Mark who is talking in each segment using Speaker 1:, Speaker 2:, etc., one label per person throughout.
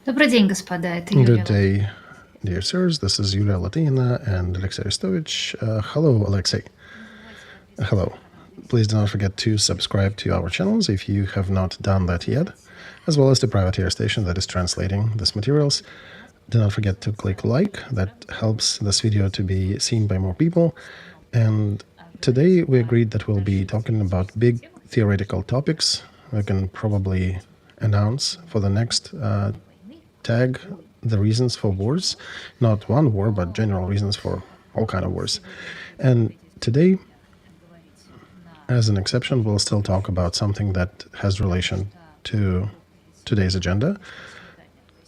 Speaker 1: Добрый день, господа. Это
Speaker 2: Good
Speaker 1: Юлия.
Speaker 2: day, dear sirs. This is Yulia Latynina and Alexey Arestovich. Hello, Alexey. Hello. Please do not forget to subscribe to our channels if you have not done that yet, as well as the privateer station that is translating these materials. Do not forget to click like. That helps this video to be seen by more people. And today we agreed that we'll be talking about big theoretical topics. We can probably announce for the next tag the reasons for wars, not one war, but general reasons for all kind of wars. And today, as an exception, we'll still talk about something that has relation to today's agenda.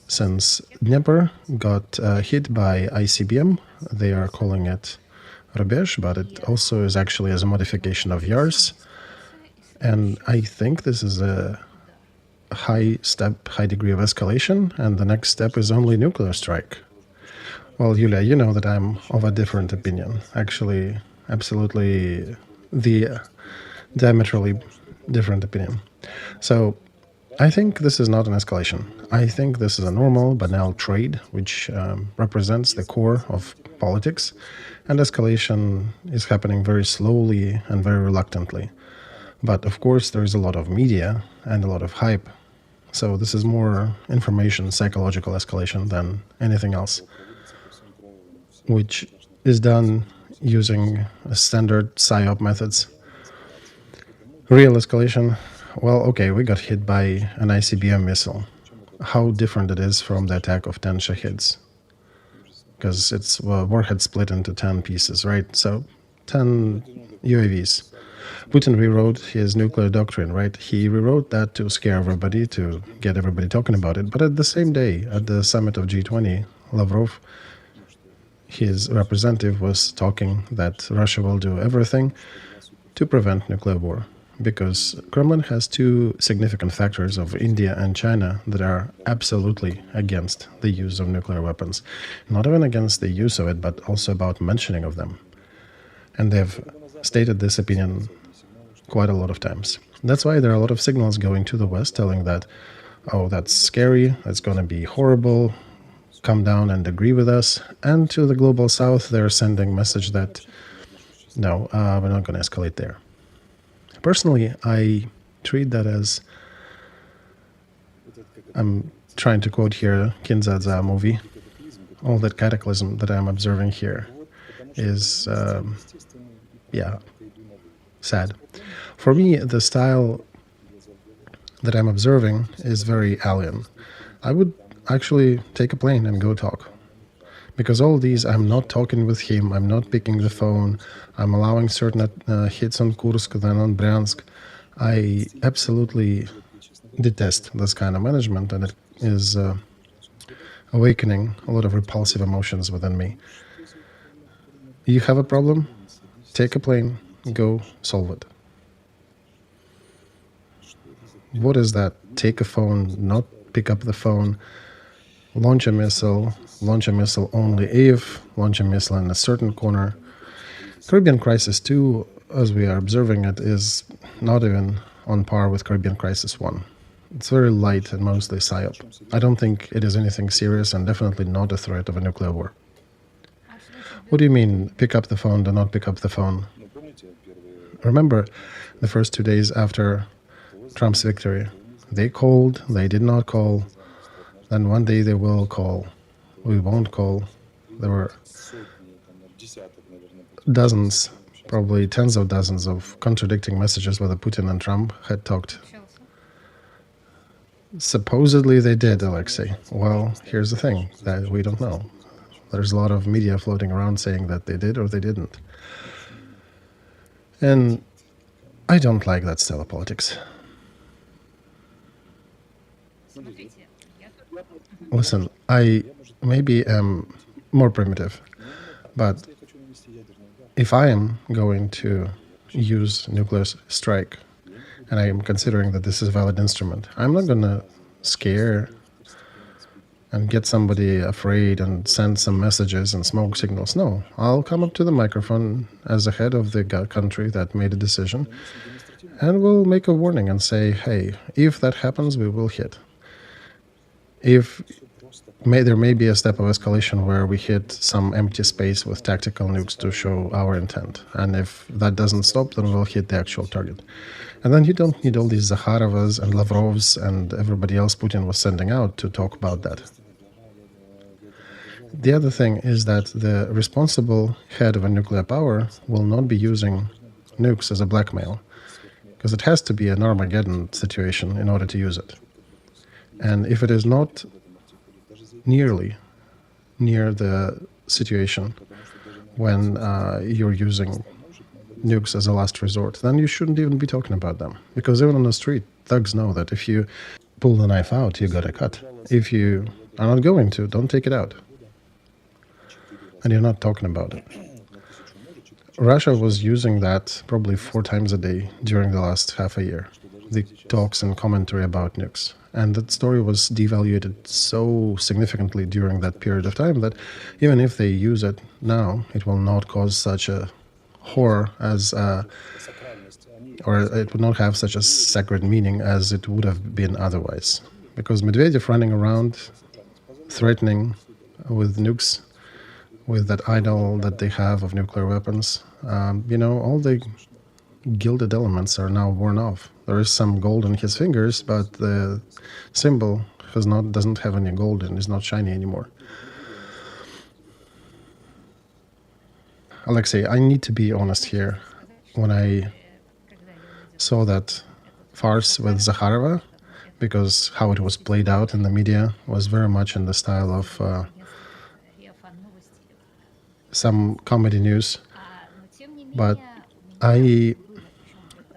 Speaker 2: Since Dnepr got hit by ICBM, they are calling it Rubezh, but it also is actually as a modification of Yars. And I think this is a high degree of escalation, and the next step is only nuclear strike. Well, Yulia, you know that I'm of a different opinion. Actually, absolutely the diametrically different opinion. So I think this is not an escalation. I think this is a normal, banal trade, which represents the core of politics, and escalation is happening very slowly and very reluctantly. But of course, there is a lot of media and a lot of hype. So this is more information, psychological escalation than anything else, which is done using standard PSYOP methods. Real escalation, well, okay, we got hit by an ICBM missile. How different it is from the attack of 10 Shahids? Because it's warhead split into 10 pieces, right? So 10 UAVs. Putin rewrote his nuclear doctrine, right? He rewrote that to scare everybody, to get everybody talking about it. But at the same day, at the summit of G20, Lavrov, his representative, was talking that Russia will do everything to prevent nuclear war, because Kremlin has two significant factors of India and China that are absolutely against the use of nuclear weapons. Not even against the use of it, but also about mentioning of them. And they've stated this opinion quite a lot of times. That's why there are a lot of signals going to the West telling that, oh, that's scary, it's going to be horrible, come down and agree with us. And to the global South, they're sending message that, no, we're not going to escalate there. Personally, I treat that as, I'm trying to quote here Kinzhal movie, all that cataclysm that I'm observing here is, sad. For me, the style that I'm observing is very alien. I would actually take a plane and go talk. Because all these, I'm not talking with him, I'm not picking the phone, I'm allowing certain hits on Kursk, then on Bryansk. I absolutely detest this kind of management, and it is awakening a lot of repulsive emotions within me. You have a problem? Take a plane, go solve it. What is that? Take a phone, not pick up the phone, launch a missile only if, launch a missile in a certain corner. Caribbean Crisis 2, as we are observing it, is not even on par with Caribbean Crisis 1. It's very light and mostly PSYOP. I don't think it is anything serious and definitely not a threat of a nuclear war. What do you mean, pick up the phone, do not pick up the phone? Remember the first 2 days after Trump's victory. They called, they did not call, then one day they will call. We won't call. There were dozens, probably tens of dozens of contradicting messages whether Putin and Trump had talked. Supposedly they did, Alexey. Well, here's the thing, that we don't know. There's a lot of media floating around saying that they did or they didn't. And I don't like that style of politics. Listen, I maybe am more primitive, but if I am going to use nuclear strike, and I am considering that this is a valid instrument, I'm not going to scare and get somebody afraid and send some messages and smoke signals. No, I'll come up to the microphone as the head of the country that made a decision, and we'll make a warning and say, hey, if that happens, we will hit. If There may be a step of escalation where we hit some empty space with tactical nukes to show our intent. And if that doesn't stop, then we'll hit the actual target. And then you don't need all these Zakharovas and Lavrovs and everybody else Putin was sending out to talk about that. The other thing is that the responsible head of a nuclear power will not be using nukes as a blackmail, because it has to be an Armageddon situation in order to use it. And if it is not nearly near the situation when you're using nukes as a last resort, then you shouldn't even be talking about them. Because even on the street, thugs know that if you pull the knife out, you got a cut. If you are not going to, don't take it out. And you're not talking about it. Russia was using that probably 4 times a day during the last half a year, the talks and commentary about nukes. And that story was devalued so significantly during that period of time that even if they use it now, it will not cause such a horror as, or it would not have such a sacred meaning as it would have been otherwise. Because Medvedev running around threatening with nukes, with that idol that they have of nuclear weapons, all the gilded elements are now worn off. There is some gold on his fingers, but the symbol doesn't have any gold and is not shiny anymore. Alexey, I need to be honest here. When I saw that farce with Zakharova, because how it was played out in the media was very much in the style of some comedy news, but I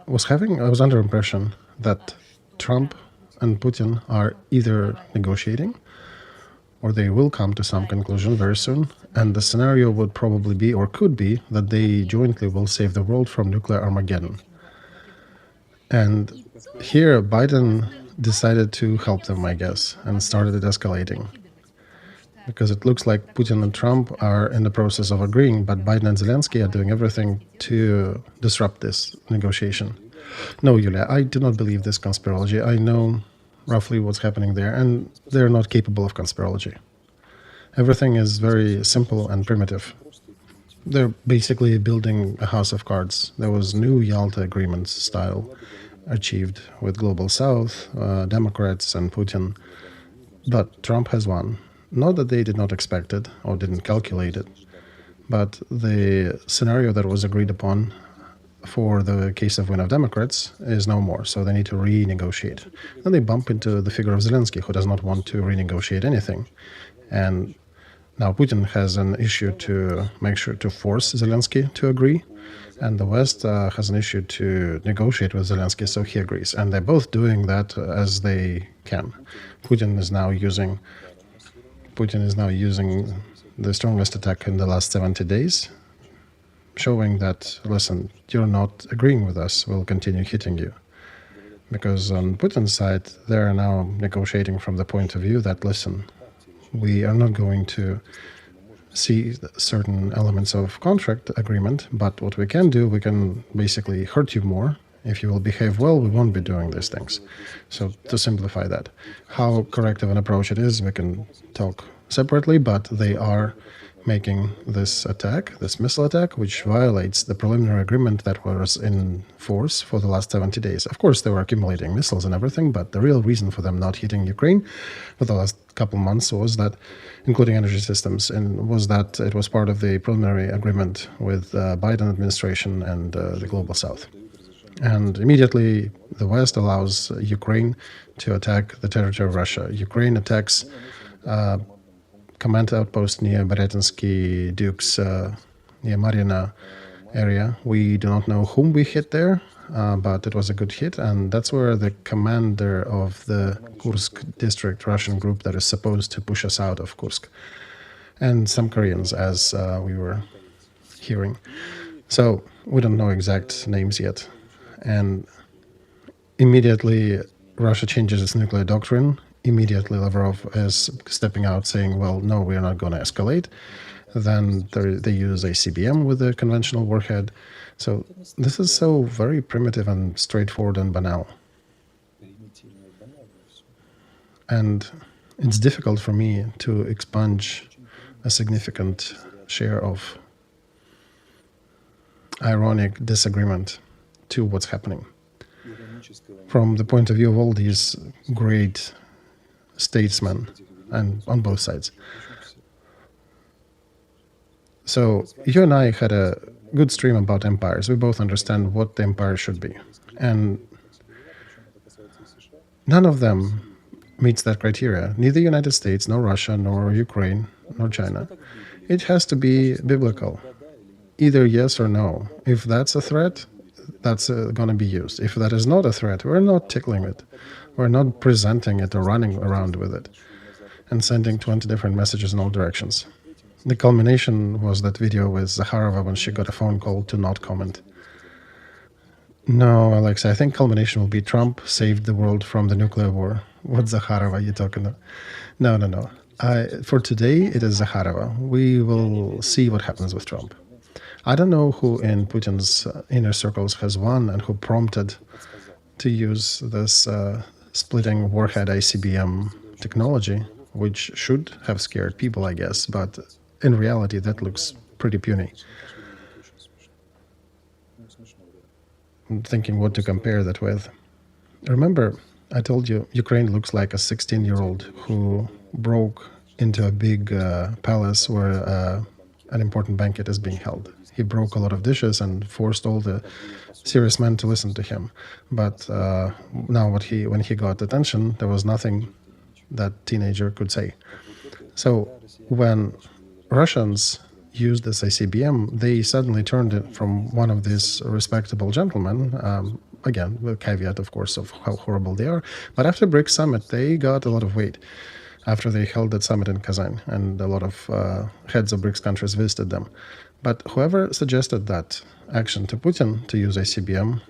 Speaker 2: was under impression that Trump and Putin are either negotiating or they will come to some conclusion very soon, and the scenario would probably be, or could be, that they jointly will save the world from nuclear Armageddon. And here Biden decided to help them, I guess, and started it escalating. Because it looks like Putin and Trump are in the process of agreeing, but Biden and Zelensky are doing everything to disrupt this negotiation. No, Yulia, I do not believe this conspirology. I know roughly what's happening there, and they're not capable of conspirology. Everything is very simple and primitive. They're basically building a house of cards. There was new Yalta agreement style achieved with Global South, Democrats and Putin, but Trump has won. Not that they did not expect it or didn't calculate it, but the scenario that was agreed upon for the case of win of Democrats is no more, so they need to renegotiate. Then they bump into the figure of Zelensky, who does not want to renegotiate anything. And now Putin has an issue to make sure to force Zelensky to agree, and the West has an issue to negotiate with Zelensky, so he agrees. And they're both doing that as they can. Putin is now using the strongest attack in the last 70 days, showing that, listen, you're not agreeing with us, we'll continue hitting you. Because on Putin's side, they're now negotiating from the point of view that, listen, we are not going to see certain elements of contract agreement, but what we can do, we can basically hurt you more. If you will behave well, we won't be doing these things. So to simplify that, how correct of an approach it is, we can talk separately, but they are making this attack, this missile attack, which violates the preliminary agreement that was in force for the last 70 days. Of course, they were accumulating missiles and everything, but the real reason for them not hitting Ukraine for the last couple months was that, including energy systems, and was that it was part of the preliminary agreement with Biden administration and the Global South. And immediately the West allows Ukraine to attack the territory of Russia. Ukraine attacks command outpost near Beretinsky Dukes, near Marina area. We do not know whom we hit there, but it was a good hit, and that's where the commander of the Kursk district Russian group that is supposed to push us out of Kursk, and some Koreans, as we were hearing. So we don't know exact names yet. And immediately Russia changes its nuclear doctrine. Immediately Lavrov is stepping out saying, well, no, we are not going to escalate. Then they use ICBM with a conventional warhead. So this is so very primitive and straightforward and banal. And It's difficult for me to expunge a significant share of ironic disagreement to what's happening. From the point of view of all these great statesmen, and on both sides. So you and I had a good stream about empires. We both understand what the empire should be. And none of them meets that criteria. Neither United States, nor Russia, nor Ukraine, nor China. It has to be biblical. Either yes or no. If that's a threat, that's going to be used. If that is not a threat, we're not tickling it. We're not presenting it or running around with it and sending 20 different messages in all directions. The culmination was that video with Zakharova when she got a phone call to not comment. No, Alexey, I think culmination will be Trump saved the world from the nuclear war. What Zakharova are you talking about? No. For today, it is Zakharova. We will see what happens with Trump. I don't know who in Putin's inner circles has won and who prompted to use this splitting warhead ICBM technology, which should have scared people, I guess, but in reality, that looks pretty puny. I'm thinking what to compare that with. Remember, I told you Ukraine looks like a 16-year-old who broke into a big palace where an important banquet is being held. He broke a lot of dishes and forced all the serious men to listen to him. But now when he got attention, there was nothing that teenager could say. So when Russians used this ICBM, they suddenly turned it from one of these respectable gentlemen, again, with caveat, of course, of how horrible they are. But after BRICS summit, they got a lot of weight after they held that summit in Kazan, and a lot of heads of BRICS countries visited them. But whoever suggested that action to Putin to use ICBM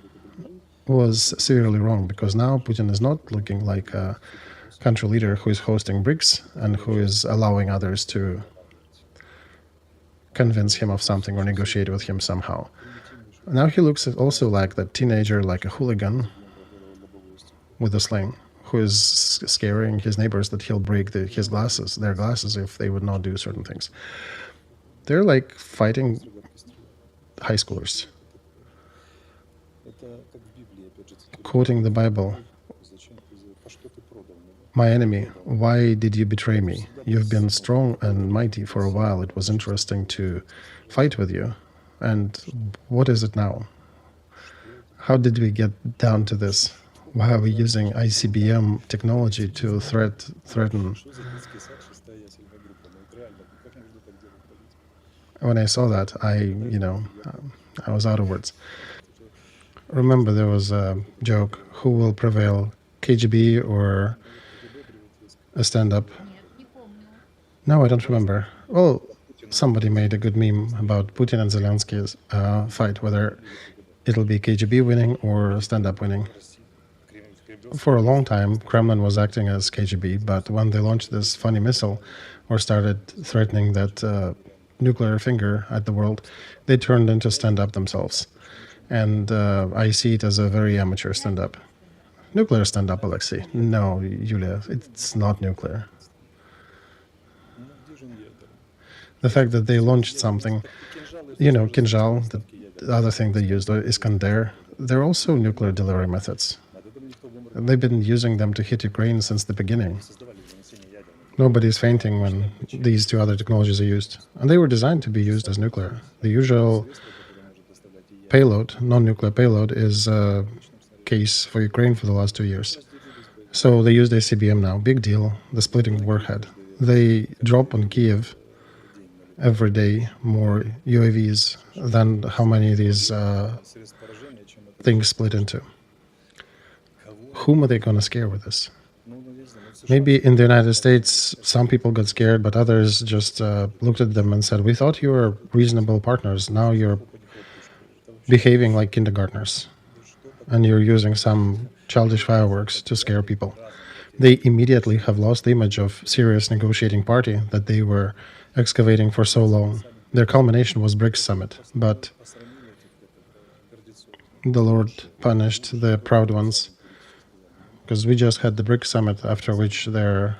Speaker 2: was severely wrong, because now Putin is not looking like a country leader who is hosting BRICS and who is allowing others to convince him of something or negotiate with him somehow. Now he looks also like that teenager, like a hooligan with a sling, who is scaring his neighbors that he'll break their glasses, if they would not do certain things. They're like fighting high schoolers, quoting the Bible. My enemy, why did you betray me? You've been strong and mighty for a while. It was interesting to fight with you. And what is it now? How did we get down to this? Why are we using ICBM technology to threaten? When I saw that, I was out of words. Remember, there was a joke, who will prevail, KGB or a stand-up? No, I don't remember. Well, somebody made a good meme about Putin and Zelensky's fight, whether it'll be KGB winning or stand-up winning. For a long time, Kremlin was acting as KGB, but when they launched this funny missile or started threatening that nuclear finger at the world, they turned into stand-up themselves. And I see it as a very amateur stand-up. Nuclear stand-up, Alexey. No, Yulia, it's not nuclear. The fact that they launched something, Kinzhal, the other thing they used, or Iskander, they're also nuclear delivery methods. They've been using them to hit Ukraine since the beginning. Nobody's fainting when these two other technologies are used. And they were designed to be used as nuclear. The usual payload, non-nuclear payload, is a case for Ukraine for the last 2 years. So they used ICBM now. Big deal. The splitting warhead. They drop on Kiev every day more UAVs than how many these things split into. Whom are they going to scare with this? Maybe in the United States, some people got scared, but others just looked at them and said, we thought you were reasonable partners. Now you're behaving like kindergartners, and you're using some childish fireworks to scare people. They immediately have lost the image of serious negotiating party that they were excavating for so long. Their culmination was BRICS summit, but the Lord punished the proud ones, because we just had the BRICS summit, after which their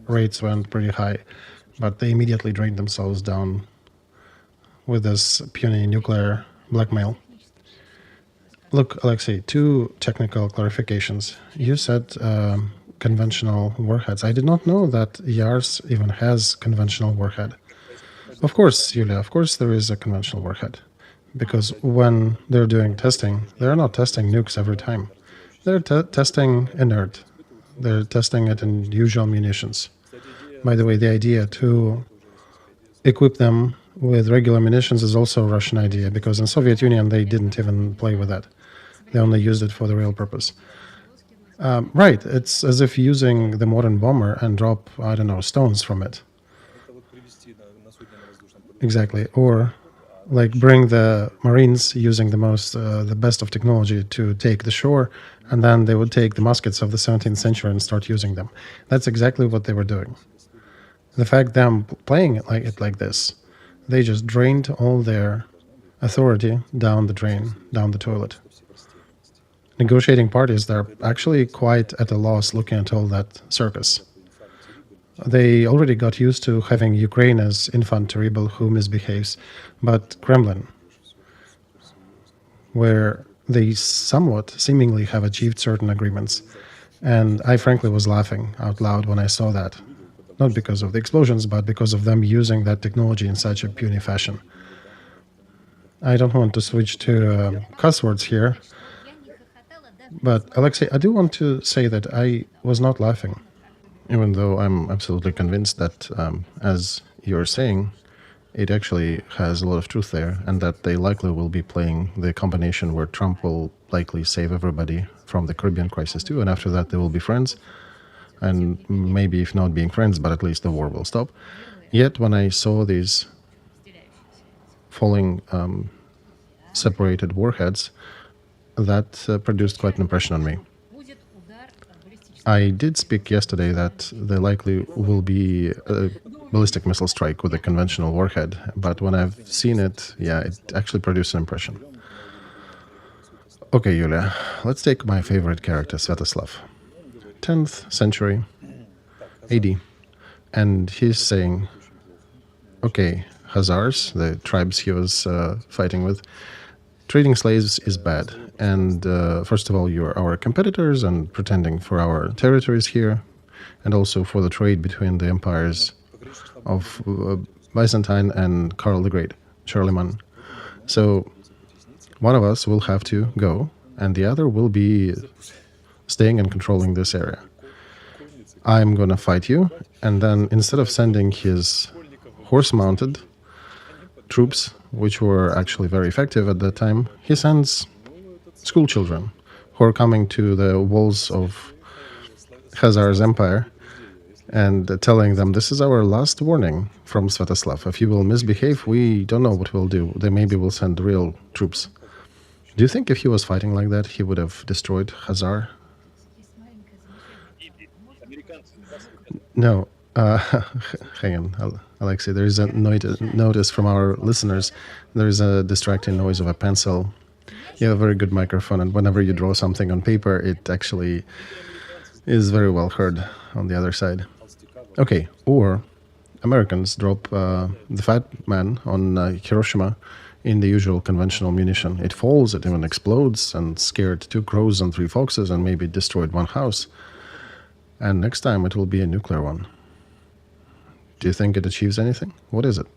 Speaker 2: rates went pretty high, but they immediately drained themselves down with this puny nuclear blackmail. Look, Alexey, two technical clarifications. You said conventional warheads. I did not know that Yars even has conventional warhead. Of course, Yulia, of course there is a conventional warhead. Because when they're doing testing, they're not testing nukes every time. They're testing inert. They're testing it in usual munitions. By the way, the idea to equip them with regular munitions is also a Russian idea, because in Soviet Union they didn't even play with that. They only used it for the real purpose. Right, it's as if using the modern bomber and drop, I don't know, stones from it. Exactly, or like bring the Marines using the best of technology to take the shore, and then they would take the muskets of the 17th century and start using them. That's exactly what they were doing. The fact them playing it like this, they just drained all their authority down the drain, down the toilet. Negotiating parties, they're actually quite at a loss looking at all that circus. They already got used to having Ukraine as infant terrible who misbehaves, but Kremlin, where they somewhat seemingly have achieved certain agreements, and I frankly was laughing out loud when I saw that. Not because of the explosions, but because of them using that technology in such a puny fashion. I don't want to switch to cuss words here, but Alexey, I do want to say that I was not laughing, even though I'm absolutely convinced that, as you're saying, it actually has a lot of truth there, and that they likely will be playing the combination where Trump will likely save everybody from the Caribbean crisis too, and after that they will be friends, and maybe if not being friends, but at least the war will stop. Yet when I saw these falling separated warheads, that produced quite an impression on me. I did speak yesterday that there likely will be a ballistic missile strike with a conventional warhead, but when I've seen it, yeah, it actually produced an impression. Okay, Yulia, let's take my favorite character, Sviatoslav. 10th century AD, and he's saying, okay, Hazars, the tribes he was fighting with, trading slaves is bad, and first of all, you're our competitors and pretending for our territories here, and also for the trade between the empires of Byzantine and Karl the Great, Charlemagne. So one of us will have to go, and the other will be staying and controlling this area. I'm gonna fight you, and then instead of sending his horse-mounted troops, which were actually very effective at that time, he sends school children who are coming to the walls of Khazar's empire and telling them, this is our last warning from Sviatoslav. If you will misbehave, we don't know what we'll do. They maybe will send real troops. Do you think if he was fighting like that, he would have destroyed Khazar? No. Hang on, Alexey. There is a notice from our listeners. There is a distracting noise of a pencil. You have a very good microphone, and whenever you draw something on paper, it actually is very well heard on the other side. Okay, or Americans drop the Fat Man on Hiroshima in the usual conventional munition. It falls, it even explodes, and scared 2 crows and 3 foxes, and maybe destroyed 1 house. And next time it will be a nuclear one. Do you think it achieves anything? What is it?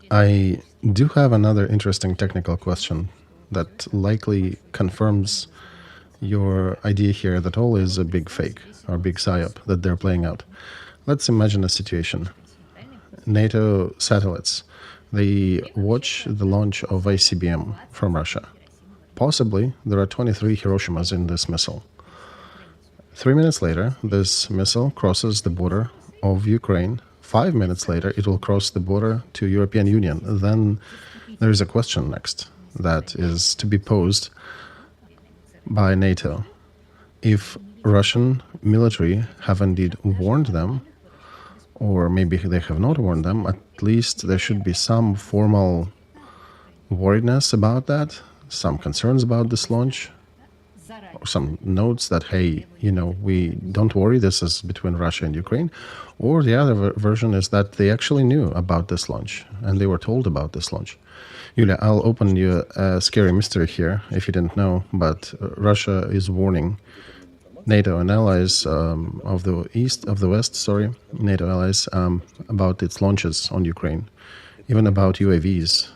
Speaker 2: I do have another interesting technical question that likely confirms your idea here that all is a big fake or big psyop that they're playing out. Let's imagine a situation. NATO satellites, they watch the launch of ICBM from Russia. Possibly there are 23 Hiroshimas in this missile. 3 minutes later, this missile crosses the border of Ukraine. 5 minutes later, it will cross the border to European Union. Then there is a question next that is to be posed by NATO. If Russian military have indeed warned them, or maybe they have not warned them, at least there should be some formal worriedness about that, some concerns about this launch, some notes that, hey, we don't worry, this is between Russia and Ukraine. Or the other version is that they actually knew about this launch and they were told about this launch. Yulia, I'll open you a scary mystery here if you didn't know, but Russia is warning NATO and allies of the West, NATO allies, about its launches on Ukraine, even about UAVs,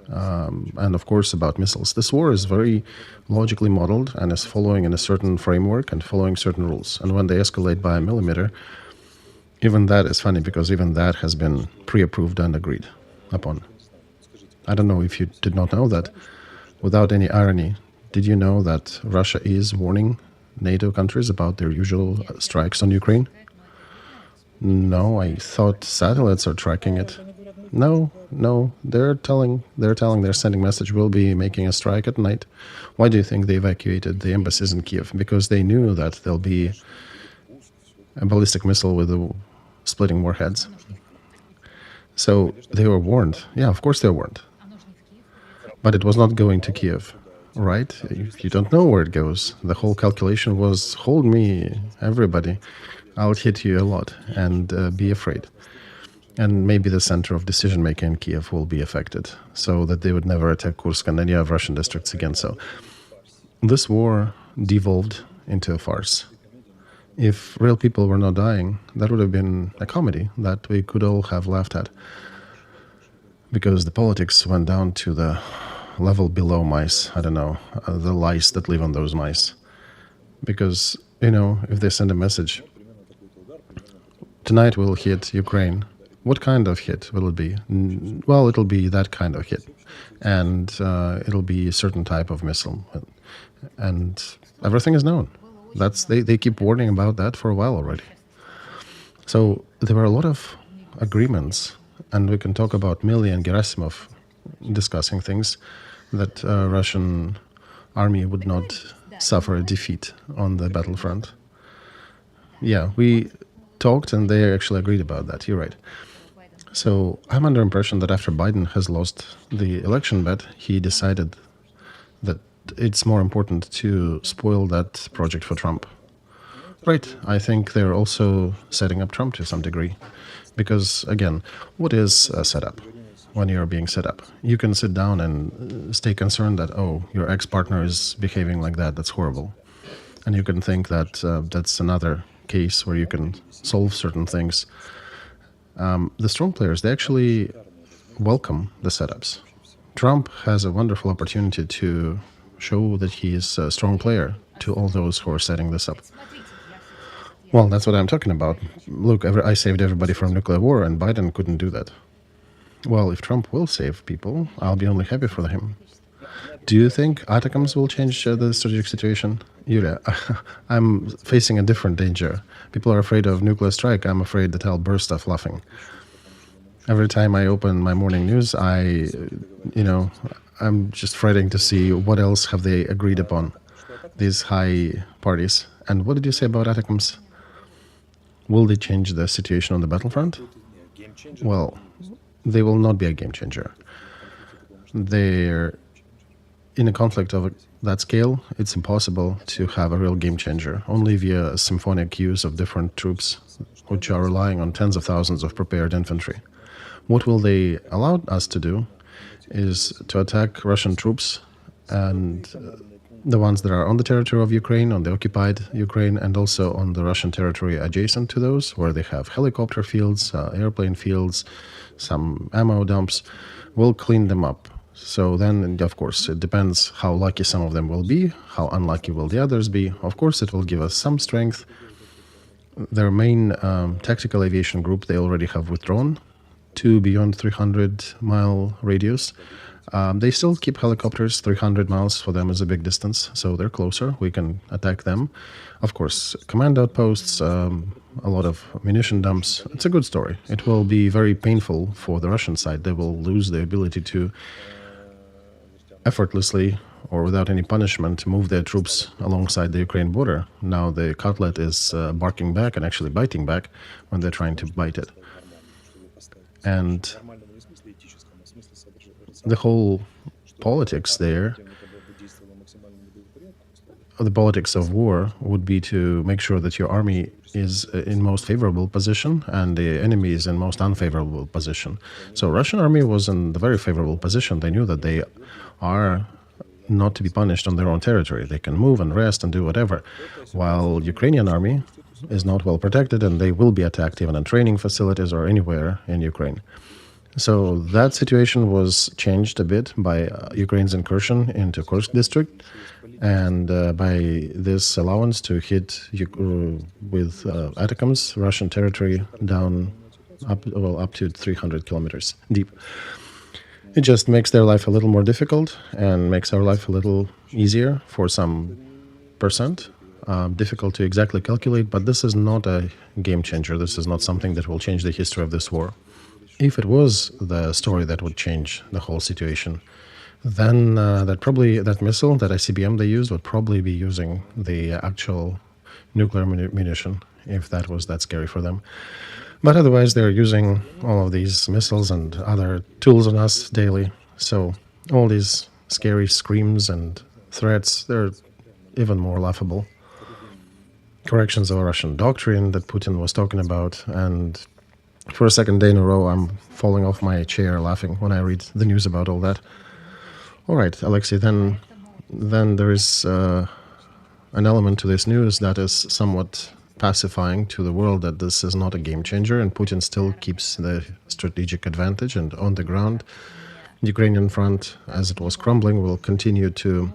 Speaker 2: and of course about missiles. This war is very logically modeled and is following in a certain framework and following certain rules. And when they escalate by a millimeter, even that is funny because even that has been pre-approved and agreed upon. I don't know if you did not know that. Without any irony, did you know that Russia is warning NATO countries about their usual strikes on Ukraine? No, I thought satellites are tracking it. No, they're sending message, we'll be making a strike at night. Why do you think they evacuated the embassies in Kiev? Because they knew that there'll be a ballistic missile with the splitting warheads. So they were warned. Yeah, of course they were warned. But it was not going to Kiev, right? You don't know where it goes. The whole calculation was, hold me, everybody. I'll hit you a lot and be afraid. And maybe the center of decision-making in Kiev will be affected, so that they would never attack Kursk and any of Russian districts again. So this war devolved into a farce. If real people were not dying, that would have been a comedy that we could all have laughed at. Because the politics went down to the level below mice. I don't know, the lice that live on those mice. Because, if they send a message, tonight we'll hit Ukraine. What kind of hit will it be? Well, it'll be that kind of hit. And it'll be a certain type of missile. And everything is known. They keep warning about that for a while already. So there were a lot of agreements, and we can talk about Milley and Gerasimov discussing things that Russian army would not suffer a defeat on the battlefront. Yeah, we talked and they actually agreed about that. You're right. So I'm under impression that after Biden has lost the election bet, he decided that it's more important to spoil that project for Trump. Right. I think they're also setting up Trump to some degree. Because, again, what is a setup when you're being set up? You can sit down and stay concerned that, oh, your ex-partner is behaving like that. That's horrible. And you can think that that's another case where you can solve certain things. The strong players, they actually welcome the setups. Trump has a wonderful opportunity to show that he is a strong player to all those who are setting this up. Well, that's what I'm talking about. Look, I saved everybody from nuclear war, and Biden couldn't do that. Well, if Trump will save people, I'll be only happy for him. Do you think ATACMS will change the strategic situation? Yulia, I'm facing a different danger. People are afraid of nuclear strike. I'm afraid that I'll burst off laughing. Every time I open my morning news, I'm just fretting to see what else have they agreed upon, these high parties. And what did you say about ATACMS? Will they change the situation on the battlefront? Well, they will not be a game changer. They're in a conflict of that scale. It's impossible to have a real game changer, only via symphonic use of different troops, which are relying on tens of thousands of prepared infantry. What will they allow us to do is to attack Russian troops and the ones that are on the territory of Ukraine, on the occupied Ukraine, and also on the Russian territory adjacent to those, where they have helicopter fields, airplane fields, some ammo dumps. We'll clean them up. So then, of course, it depends how lucky some of them will be, how unlucky will the others be. Of course, it will give us some strength. Their main tactical aviation group, they already have withdrawn to beyond 300-mile radius. They still keep helicopters. 300 miles for them is a big distance, so they're closer. We can attack them. Of course, command outposts, a lot of munition dumps. It's a good story. It will be very painful for the Russian side. They will lose the ability to effortlessly or without any punishment move their troops alongside the Ukraine border. Now the cutlet is barking back and actually biting back when they're trying to bite it. And the whole politics there, the politics of war would be to make sure that your army is in most favorable position and the enemy is in most unfavorable position. So Russian army was in the very favorable position. They knew that they are not to be punished on their own territory. They can move and rest and do whatever, while Ukrainian army is not well protected and they will be attacked even in training facilities or anywhere in Ukraine. So that situation was changed a bit by Ukraine's incursion into Kursk district and by this allowance to hit with ATACMS Russian territory down up to 300 kilometers deep. It just makes their life a little more difficult and makes our life a little easier for some percent. Difficult to exactly calculate, but this is not a game changer. This is not something that will change the history of this war. If it was the story that would change the whole situation, then that missile, that ICBM they used, would probably be using the actual nuclear munition, if that was that scary for them. But otherwise, they're using all of these missiles and other tools on us daily. So all these scary screams and threats, they're even more laughable. Corrections of a Russian doctrine that Putin was talking about. And for a second day in a row, I'm falling off my chair laughing when I read the news about all that. All right, Alexey, then there is an element to this news that is somewhat pacifying to the world, that this is not a game changer and Putin still keeps the strategic advantage, and on the ground, the Ukrainian front, as it was crumbling, will continue to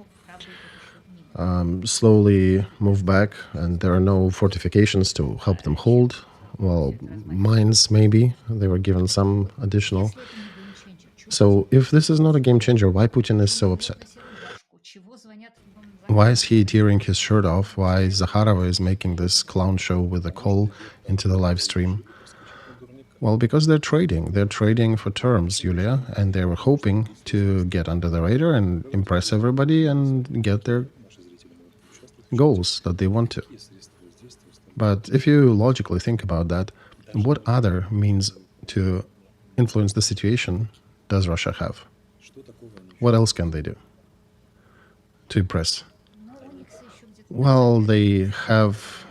Speaker 2: slowly move back, and there are no fortifications to help them hold. Well, mines maybe, they were given some additional. So if this is not a game changer, why Putin is so upset? Why is he tearing his shirt off? Why Zakharova is making this clown show with a call into the live stream? Well, because they're trading. They're trading for terms, Yulia, and they were hoping to get under the radar and impress everybody and get their goals that they want to. But if you logically think about that, what other means to influence the situation does Russia have? What else can they do to impress? Well, they have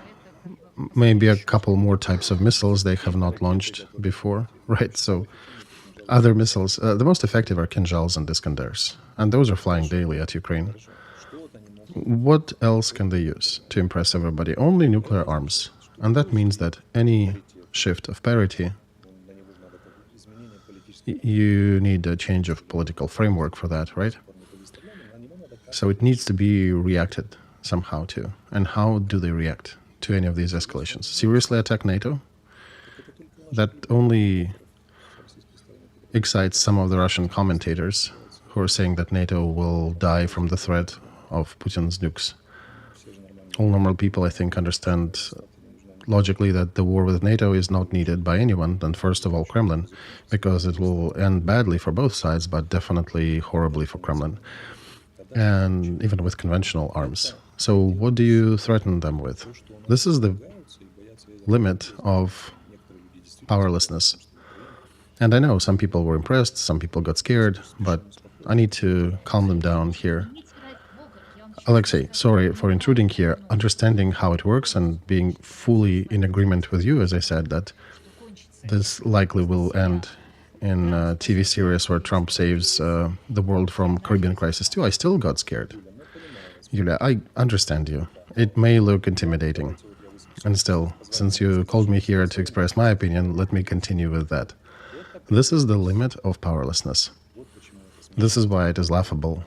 Speaker 2: maybe a couple more types of missiles they have not launched before, right? So other missiles, the most effective are Kinzhals and Iskanders, and those are flying daily at Ukraine. What else can they use to impress everybody? Only nuclear arms. And that means that any shift of parity, you need a change of political framework for that, right? So it needs to be reacted somehow to. And how do they react to any of these escalations? Seriously attack NATO? That only excites some of the Russian commentators who are saying that NATO will die from the threat of Putin's nukes. All normal people, I think, understand logically that the war with NATO is not needed by anyone, and first of all Kremlin, because it will end badly for both sides, but definitely horribly for Kremlin, and even with conventional arms. So what do you threaten them with? This is the limit of powerlessness. And I know some people were impressed, some people got scared, but I need to calm them down here. Alexey, sorry for intruding here. Understanding how it works and being fully in agreement with you, as I said, that this likely will end in a TV series where Trump saves the world from Caribbean crisis too, I still got scared. Yulia, I understand you. It may look intimidating. And still, since you called me here to express my opinion, let me continue with that. This is the limit of powerlessness. This is why it is laughable.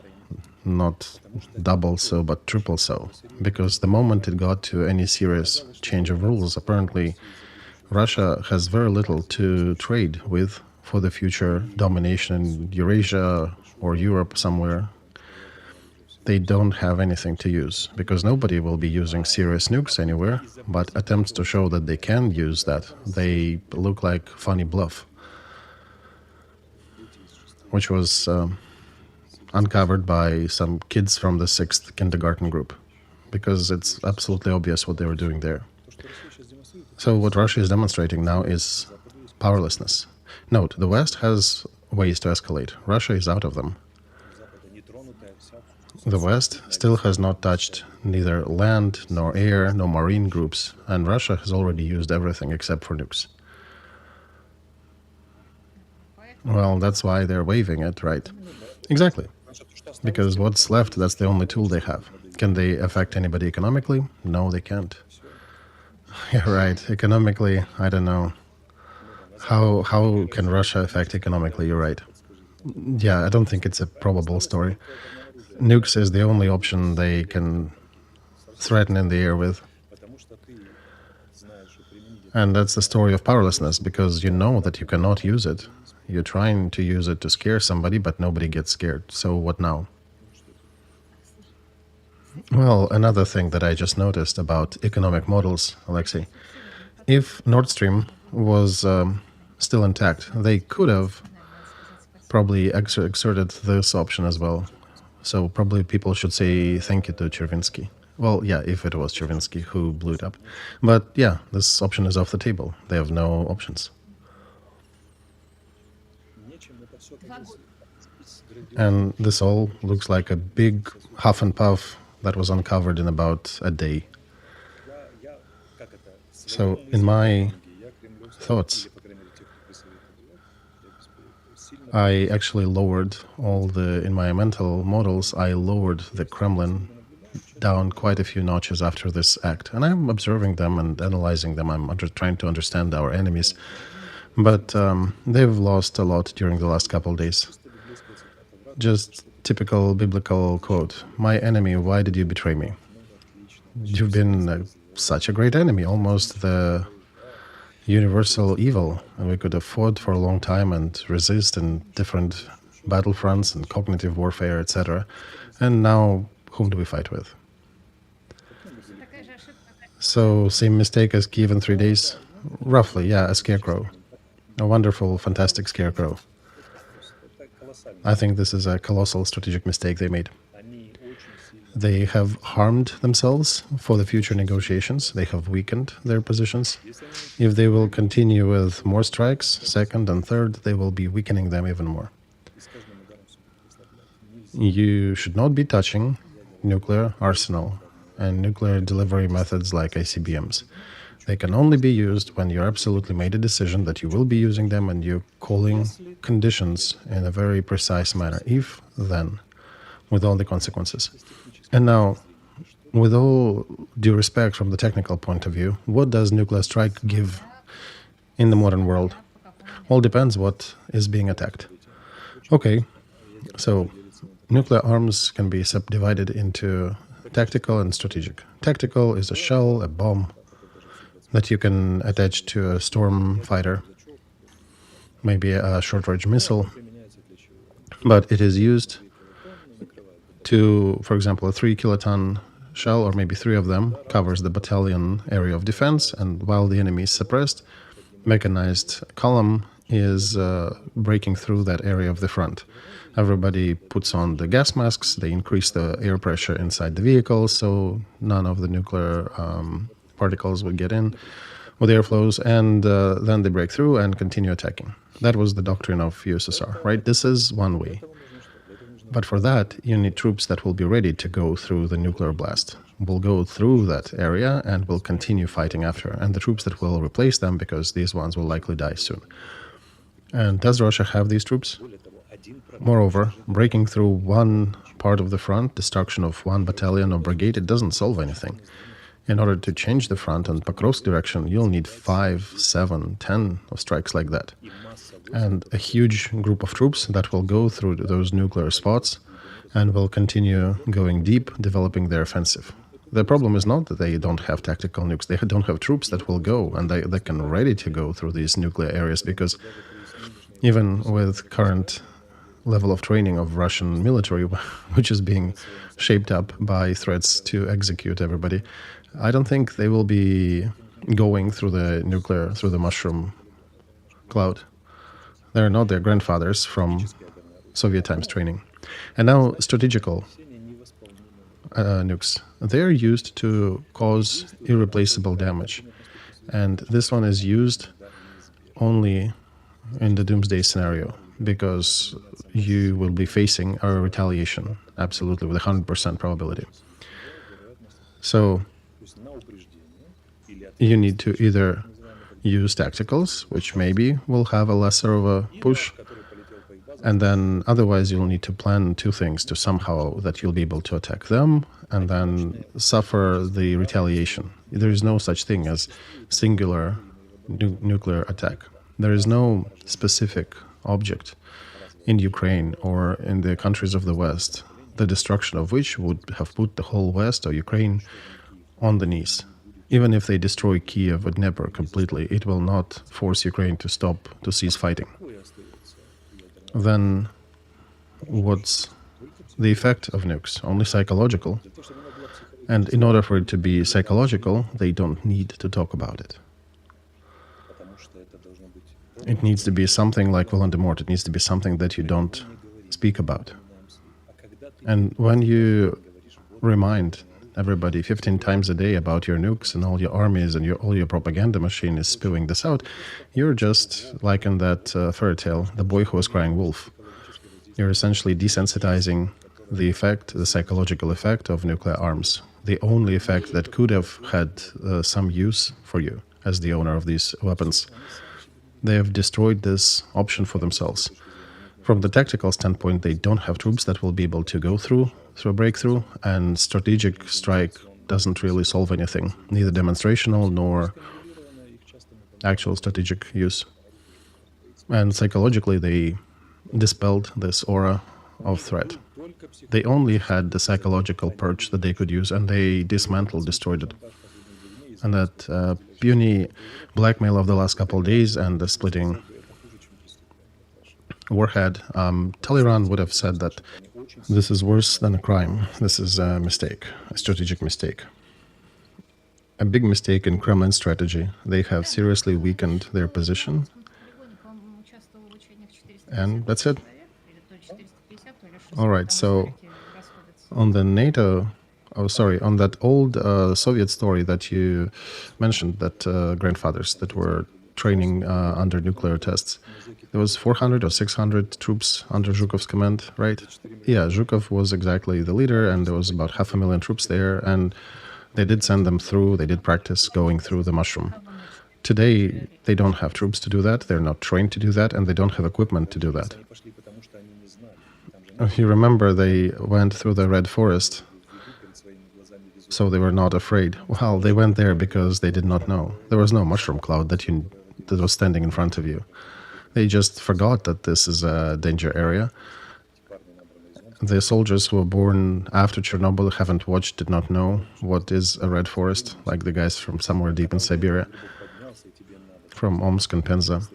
Speaker 2: Not double so, but triple so. Because the moment it got to any serious change of rules, apparently Russia has very little to trade with for the future domination in Eurasia or Europe somewhere. They don't have anything to use, because nobody will be using serious nukes anywhere, but attempts to show that they can use that, they look like funny bluff, which was uncovered by some kids from the 6th kindergarten group, because it's absolutely obvious what they were doing there. So what Russia is demonstrating now is powerlessness. Note, the West has ways to escalate. Russia is out of them. The West still has not touched neither land, nor air, nor marine groups, and Russia has already used everything except for nukes. Well, that's why they're waving it, right? Exactly. Because what's left, that's the only tool they have. Can they affect anybody economically? No, they can't. Yeah, right. Economically, I don't know. How can Russia affect economically? You're right. Yeah, I don't think it's a probable story. Nukes is the only option they can threaten in the air with. And that's the story of powerlessness, because you know that you cannot use it. You're trying to use it to scare somebody, but nobody gets scared. So what now? Well, another thing that I just noticed about economic models, Alexey, if Nord Stream was still intact, they could have probably exerted this option as well. So probably people should say thank you to Chervinsky. Well, yeah, if it was Chervinsky who blew it up. But yeah, this option is off the table. They have no options. And this all looks like a big huff and puff that was uncovered in about a day. So in my thoughts, I actually lowered all the, in my mental models, I lowered the Kremlin down quite a few notches after this act. And I'm observing them and analyzing them. I'm trying to understand our enemies. But they've lost a lot during the last couple of days. Just typical biblical quote, "My enemy, why did you betray me?" You've been such a great enemy, almost the universal evil, and we could have fought for a long time and resist in different battlefronts and cognitive warfare, etc. And now, whom do we fight with? So, same mistake as Kiev in 3 days? Roughly, yeah, a scarecrow. A wonderful, fantastic scarecrow. I think this is a colossal strategic mistake they made. They have harmed themselves for the future negotiations. They have weakened their positions. If they will continue with more strikes, second and third, they will be weakening them even more. You should not be touching nuclear arsenal and nuclear delivery methods like ICBMs. They can only be used when you absolutely made a decision that you will be using them and you're calling conditions in a very precise manner. If, then, with all the consequences. And now, with all due respect from the technical point of view, what does nuclear strike give in the modern world? Well, depends what is being attacked. Okay, so nuclear arms can be subdivided into tactical and strategic. Tactical is a shell, a bomb that you can attach to a storm fighter, maybe a short-range missile, but it is used to, for example, a 3-kiloton shell, or maybe 3 of them, covers the battalion area of defense, and while the enemy is suppressed, mechanized column is breaking through that area of the front. Everybody puts on the gas masks, they increase the air pressure inside the vehicle, so none of the nuclear particles will get in with airflows, and then they break through and continue attacking. That was the doctrine of USSR, right? This is one way. But for that, you need troops that will be ready to go through the nuclear blast, will go through that area and will continue fighting after, and the troops that will replace them, because these ones will likely die soon. And does Russia have these troops? Moreover, breaking through one part of the front, destruction of one battalion or brigade, it doesn't solve anything. In order to change the front in Pokrovsk direction, you'll need 5, 7, 10 of strikes like that. And a huge group of troops that will go through those nuclear spots and will continue going deep, developing their offensive. The problem is not that they don't have tactical nukes, they don't have troops that will go and they can ready to go through these nuclear areas, because even with current level of training of Russian military, which is being shaped up by threats to execute everybody, I don't think they will be going through the nuclear, through the mushroom cloud. They're not their grandfathers from Soviet times training. And now strategical nukes. They're used to cause irreplaceable damage. And this one is used only in the doomsday scenario. because you will be facing a retaliation, absolutely, with 100% probability. So you need to either use tacticals, which maybe will have a lesser of a push, and then otherwise you'll need to plan two things to somehow that you'll be able to attack them and then suffer the retaliation. There is no such thing as singular nuclear attack. There is no specific object in Ukraine or in the countries of the West, the destruction of which would have put the whole West or Ukraine on the knees. Even if they destroy Kiev or Dnepr completely, it will not force Ukraine to stop, to cease fighting. Then what's the effect of nukes? Only psychological. And in order for it to be psychological, they don't need to talk about it. It needs to be something like Voldemort. It needs to be something that you don't speak about. And when you remind everybody 15 times a day about your nukes and all your armies and all your propaganda machine is spewing this out, you're just like in that fairy tale, The Boy Who Was Crying Wolf. You're essentially desensitizing the effect, the psychological effect of nuclear arms, the only effect that could have had some use for you as the owner of these weapons. They have destroyed this option for themselves. From the tactical standpoint, they don't have troops that will be able to go through a breakthrough, and strategic strike doesn't really solve anything, neither demonstrational nor actual strategic use. And psychologically, they dispelled this aura of threat. They only had the psychological purge that they could use, and they dismantled, destroyed it. And that puny blackmail of the last couple of days and the splitting warhead, Talleyrand would have said that this is worse than a crime. This is a mistake, a strategic mistake. A big mistake in Kremlin strategy. They have seriously weakened their position. And that's it. All right, so on the NATO, on that old Soviet story that you mentioned, that grandfathers that were training under nuclear tests, there was 400 or 600 troops under Zhukov's command, right? Yeah, Zhukov was exactly the leader, and there was about 500,000 troops there, and they did send them through, they did practice going through the mushroom. Today, they don't have troops to do that, they're not trained to do that, and they don't have equipment to do that. If you remember, they went through the Red Forest, so they were not afraid. Well, they went there because they did not know. There was no mushroom cloud that was standing in front of you. They just forgot that this is a danger area. The soldiers who were born after Chernobyl haven't watched, did not know what is a red forest, like the guys from somewhere deep in Siberia, from Omsk and Penza.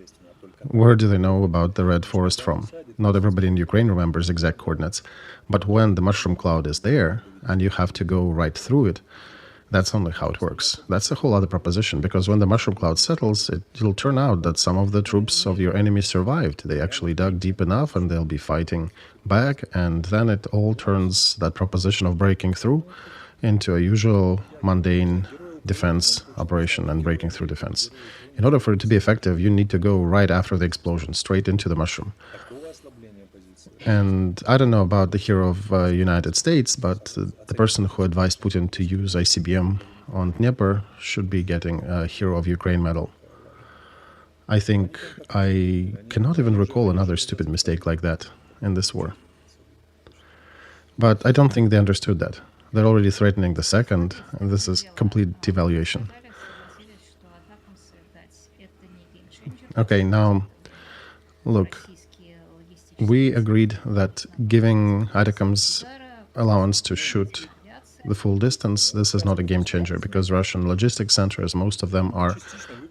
Speaker 2: Where do they know about the red forest from? Not everybody in Ukraine remembers exact coordinates. But when the mushroom cloud is there and you have to go right through it, that's only how it works. That's a whole other proposition, because when the mushroom cloud settles, it'll turn out that some of the troops of your enemy survived. They actually dug deep enough and they'll be fighting back, and then it all turns that proposition of breaking through into a usual mundane defense operation and breaking through defense. In order for it to be effective, you need to go right after the explosion, straight into the mushroom. And I don't know about the hero of United States, but the person who advised Putin to use ICBM on Dnepr should be getting a Hero of Ukraine medal. I think I cannot even recall another stupid mistake like that in this war. But I don't think they understood that. They're already threatening the second, and this is complete devaluation. Okay, now, look. We agreed that giving ATACMS allowance to shoot the full distance, this is not a game changer, because Russian logistics centers, most of them are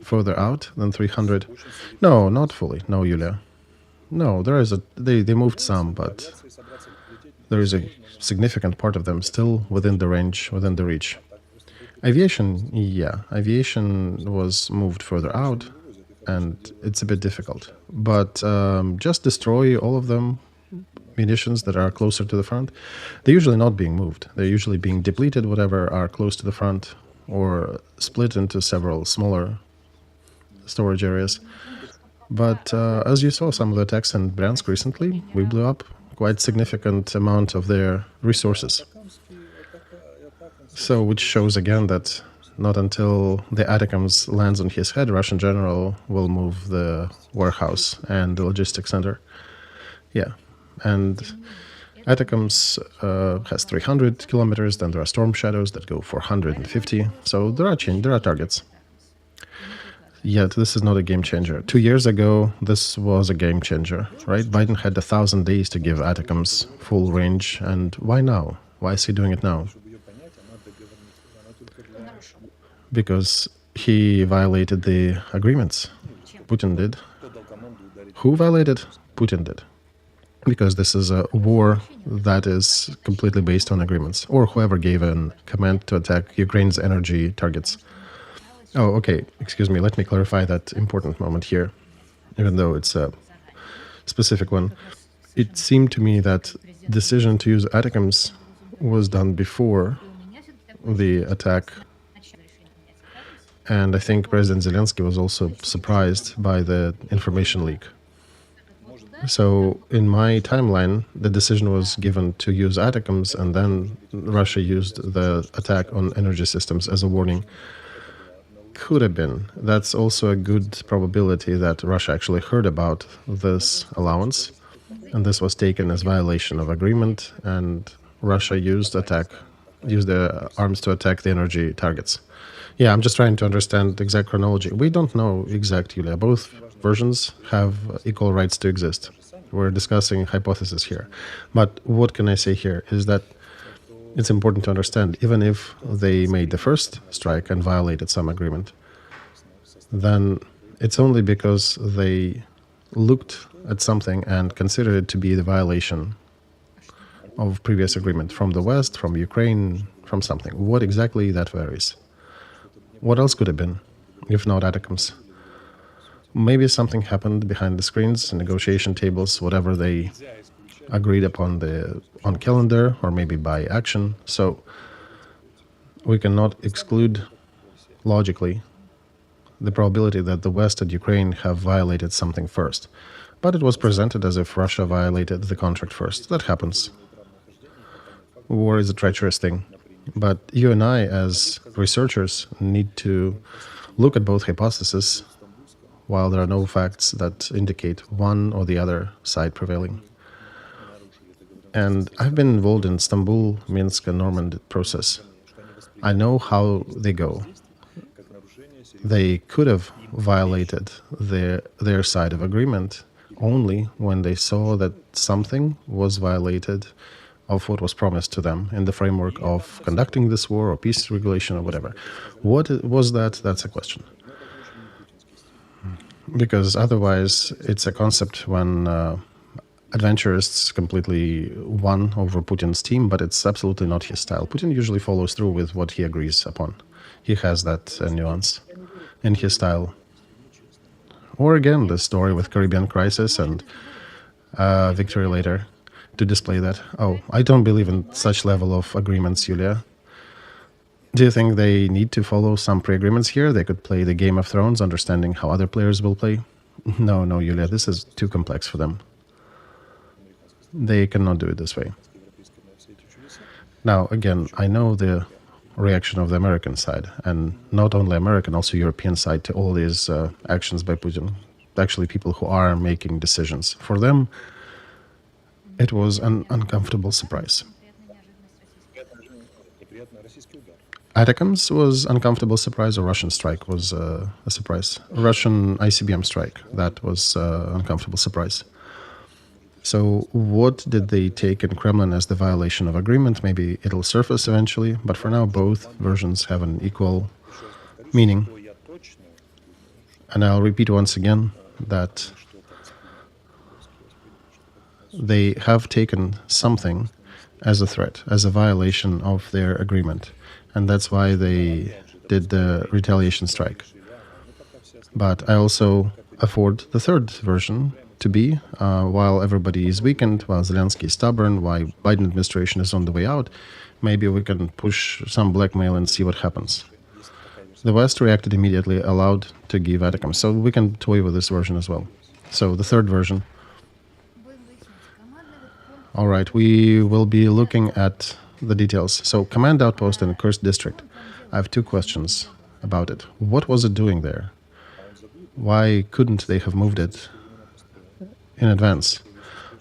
Speaker 2: further out than 300. No, not fully. No, Yulia. No, there is they moved some, but there is a significant part of them still within the range, within the reach. Aviation, yeah, aviation was moved further out, and it's a bit difficult. But just destroy all of them, munitions that are closer to the front. They're usually not being moved. They're usually being depleted, whatever are close to the front, or split into several smaller storage areas. But as you saw, some of the attacks in Bryansk recently, we blew up quite significant amount of their resources. So, which shows again that not until the ATACMS lands on his head, Russian general will move the warehouse and the logistics center. Yeah, and ATACMS has 300 kilometers, then there are storm shadows that go 450, so there are targets. Yet this is not a game changer. 2 years ago, this was a game changer, right? Biden had 1,000 days to give ATACMS full range, and why now? Why is he doing it now? Because he violated the agreements. Putin did. Who violated? Putin did. Because this is a war that is completely based on agreements, or whoever gave a command to attack Ukraine's energy targets. Oh, okay, excuse me, let me clarify that important moment here, even though it's a specific one. It seemed to me that decision to use ATACMS was done before the attack, and I think President Zelensky was also surprised by the information leak. So in my timeline, the decision was given to use ATACMS, and then Russia used the attack on energy systems as a warning. Could have been. That's also a good probability that Russia actually heard about this allowance, and this was taken as violation of agreement, and Russia used the arms to attack the energy targets. Yeah, I'm just trying to understand the exact chronology. We don't know exact, Yulia. Both versions have equal rights to exist. We're discussing hypothesis here. But what can I say here is that it's important to understand, even if they made the first strike and violated some agreement, then it's only because they looked at something and considered it to be the violation of previous agreement from the West, from Ukraine, from something. What exactly, that varies. What else could have been, if not ATACMS? Maybe something happened behind the screens, negotiation tables, whatever they agreed upon on calendar, or maybe by action. So we cannot exclude logically the probability that the West and Ukraine have violated something first. But it was presented as if Russia violated the contract first. That happens. War is a treacherous thing. But you and I, as researchers, need to look at both hypotheses while there are no facts that indicate one or the other side prevailing. And I've been involved in Istanbul, Minsk, and Normandy process. I know how they go. They could have violated their side of agreement only when they saw that something was violated of what was promised to them in the framework of conducting this war or peace regulation or whatever. What was that? That's a question. Because otherwise, it's a concept when adventurists completely won over Putin's team, but it's absolutely not his style. Putin usually follows through with what he agrees upon. He has that nuance in his style. Or again, the story with Caribbean crisis and victory later to display that. Oh, I don't believe in such level of agreements, Yulia. Do you think they need to follow some pre-agreements here? They could play the Game of Thrones, understanding how other players will play? No, Yulia, this is too complex for them. They cannot do it this way. Now, again, I know the reaction of the American side, and not only American, also European side to all these actions by Putin. Actually, people who are making decisions. For them, it was an uncomfortable surprise. ATACMS was uncomfortable surprise, or Russian strike was a surprise. Russian ICBM strike, that was uncomfortable surprise. So what did they take in Kremlin as the violation of agreement? Maybe it'll surface eventually, but for now both versions have an equal meaning. And I'll repeat once again that they have taken something as a threat, as a violation of their agreement. And that's why they did the retaliation strike. But I also afford the third version to be, while everybody is weakened, while Zelensky is stubborn, while Biden administration is on the way out, maybe we can push some blackmail and see what happens. The West reacted immediately, allowed to give ATACMS. So we can toy with this version as well. So the third version. All right, we will be looking at the details. So command outpost in Kursk district. I have two questions about it. What was it doing there? Why couldn't they have moved it in advance?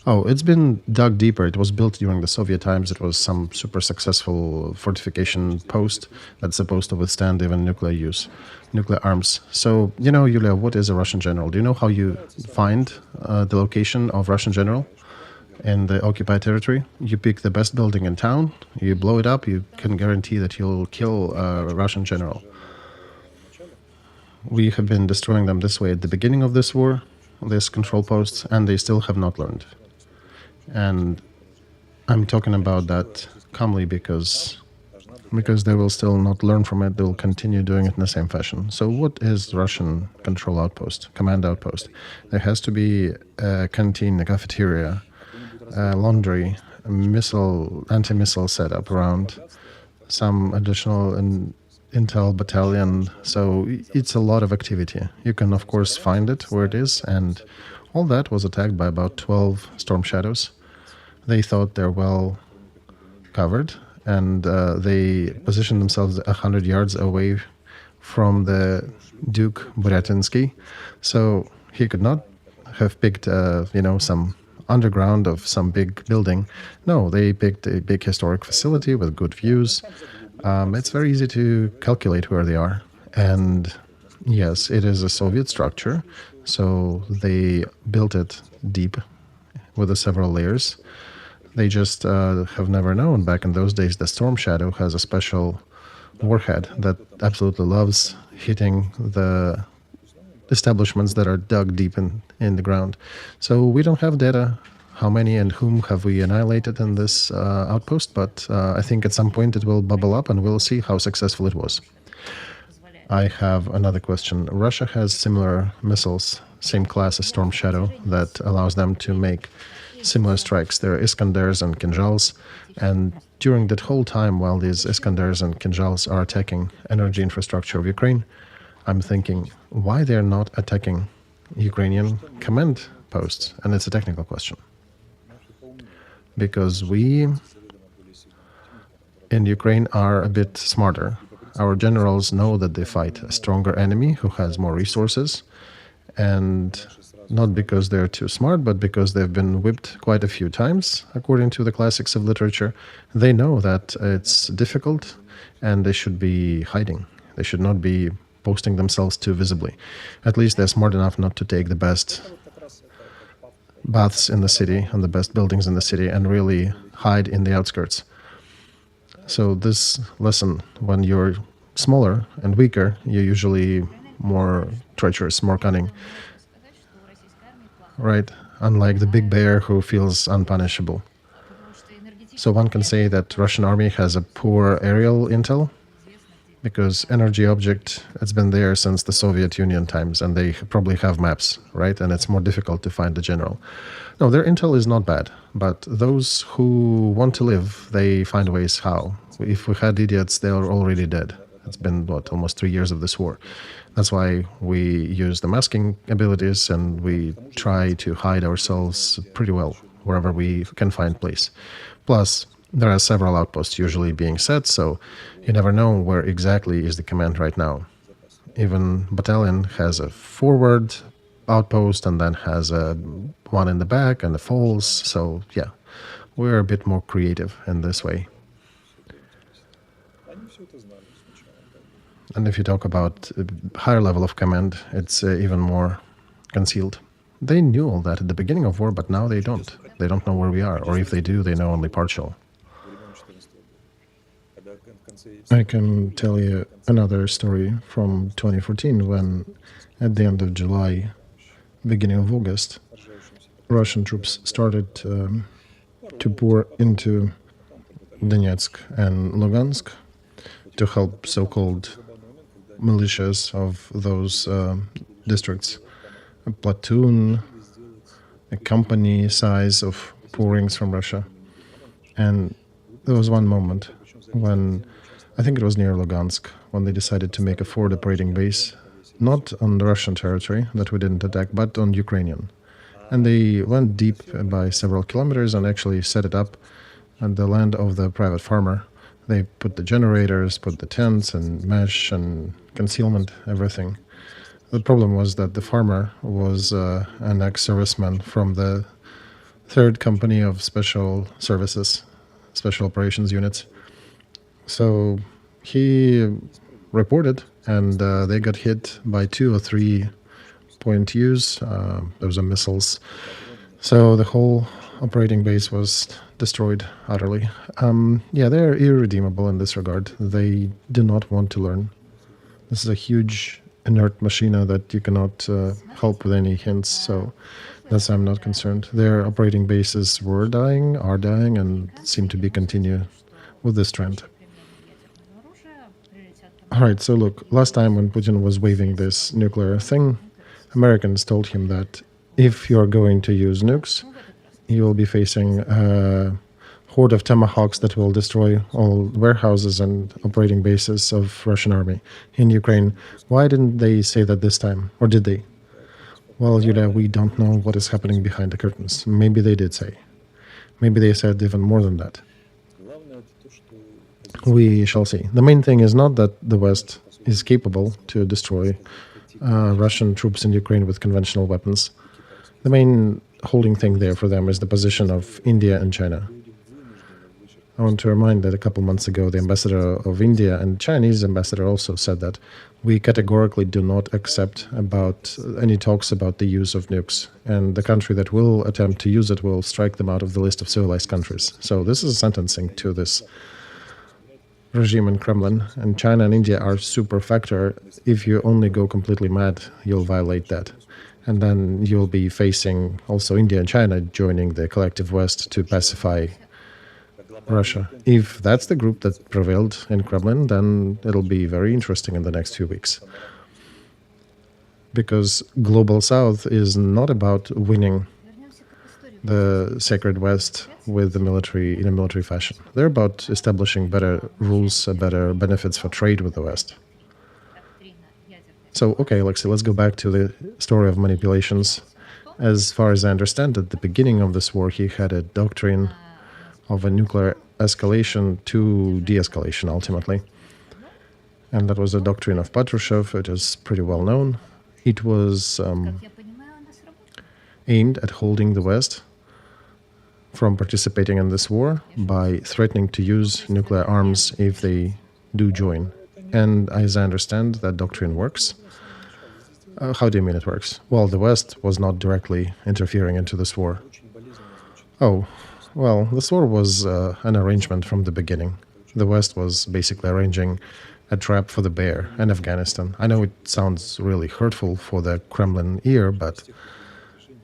Speaker 2: Oh, it's been dug deeper. It was built during the Soviet times. It was some super successful fortification post that's supposed to withstand even nuclear use, nuclear arms. So, you know, Yulia, what is a Russian general? Do you know how you find the location of Russian general in the occupied territory? You pick the best building in town, you blow it up, you can guarantee that you'll kill a Russian general. We have been destroying them this way at the beginning of this war, this control posts, and they still have not learned. And I'm talking about that calmly because they will still not learn from it. They will continue doing it in the same fashion. So what is Russian control outpost, command outpost? There has to be a canteen, a cafeteria, a laundry, a missile, anti-missile setup around, some additional intel battalion. So it's a lot of activity. You can, of course, find it where it is, and all that was attacked by about 12 Storm Shadows. They thought they're well covered, and they positioned themselves 100 yards away from the Duke Buryatinski. So he could not have picked, some underground of some big building. No, they picked a big historic facility with good views. It's very easy to calculate where they are. And yes, it is a Soviet structure. So they built it deep with the several layers. They just have never known. Back in those days, the Storm Shadow has a special warhead that absolutely loves hitting the establishments that are dug deep in the ground. So we don't have data how many and whom have we annihilated in this outpost, but I think at some point it will bubble up and we'll see how successful it was. I have another question. Russia has similar missiles, same class as Storm Shadow, that allows them to make similar strikes. There are Iskanders and Kinzhals, and during that whole time while these Iskanders and Kinzhals are attacking energy infrastructure of Ukraine, I'm thinking why they're not attacking Ukrainian command posts, and it's a technical question. Because we in Ukraine are a bit smarter. Our generals know that they fight a stronger enemy who has more resources, and not because they're too smart, but because they've been whipped quite a few times, according to the classics of literature. They know that it's difficult and they should be hiding. They should not be posting themselves too visibly. At least they're smart enough not to take the best baths in the city and the best buildings in the city and really hide in the outskirts. So this lesson, when you're smaller and weaker, you're usually more treacherous, more cunning, right? Unlike the big bear who feels unpunishable. So one can say that Russian army has a poor aerial intel, because energy object, it's been there since the Soviet Union times, and they probably have maps, right? And it's more difficult to find the general. No, their intel is not bad, but those who want to live, they find ways how. If we had idiots, they are already dead. It's been, almost 3 years of this war. That's why we use the masking abilities and we try to hide ourselves pretty well wherever we can find place. Plus, there are several outposts usually being set, so you never know where exactly is the command right now. Even battalion has a forward outpost and then has a one in the back and the falls. So yeah, we're a bit more creative in this way. And if you talk about a higher level of command, it's even more concealed. They knew all that at the beginning of war, but now they don't. They don't know where we are, or if they do, they know only partial. I can tell you another story from 2014 when, at the end of July, beginning of August, Russian troops started to pour into Donetsk and Lugansk to help so-called militias of those districts. A platoon, a company size of pourings from Russia. And there was one moment when, I think it was near Lugansk, when they decided to make a forward operating base, not on the Russian territory that we didn't attack, but on Ukrainian. And they went deep by several kilometers and actually set it up on the land of the private farmer. They put the generators, put the tents and mesh and concealment, everything. The problem was that the farmer was an ex-serviceman from the 3rd Company of Special Services, Special Operations Units. So he reported, and they got hit by 2 or 3 point U's. Those are missiles. So the whole operating base was destroyed utterly. Yeah, they're irredeemable in this regard. They do not want to learn. This is a huge inert machina that you cannot help with any hints, so that's why I'm not concerned. Their operating bases were dying, are dying, and seem to be continue with this trend. Alright, so look, last time when Putin was waving this nuclear thing, Americans told him that if you're going to use nukes, you will be facing a horde of tomahawks that will destroy all warehouses and operating bases of Russian army in Ukraine. Why didn't they say that this time? Or did they? Well, Yulia, we don't know what is happening behind the curtains. Maybe they did say. Maybe they said even more than that. We shall see. The main thing is not that the West is capable to destroy Russian troops in Ukraine with conventional weapons. The main holding thing there for them is the position of India and China. I want to remind that a couple months ago, the ambassador of India and Chinese ambassador also said that we categorically do not accept about any talks about the use of nukes, and the country that will attempt to use it will strike them out of the list of civilized countries. So this is sentencing to this regime in Kremlin, and China and India are super factor. If you only go completely mad, you'll violate that. And then you'll be facing also India and China joining the collective West to pacify Russia. If that's the group that prevailed in Kremlin, then it'll be very interesting in the next few weeks. Because Global South is not about winning the sacred West with the military in a military fashion. They're about establishing better rules, better benefits for trade with the West. So, okay, Alexey, let's go back to the story of manipulations. As far as I understand, at the beginning of this war, he had a doctrine of a nuclear escalation to de-escalation, ultimately. And that was the doctrine of Patrushev. It is pretty well known. It was aimed at holding the West from participating in this war by threatening to use nuclear arms if they do join. And as I understand, that doctrine works. How do you mean it works? Well, the West was not directly interfering into this war. Oh, well, this war was an arrangement from the beginning. The West was basically arranging a trap for the bear in Afghanistan. I know it sounds really hurtful for the Kremlin ear, but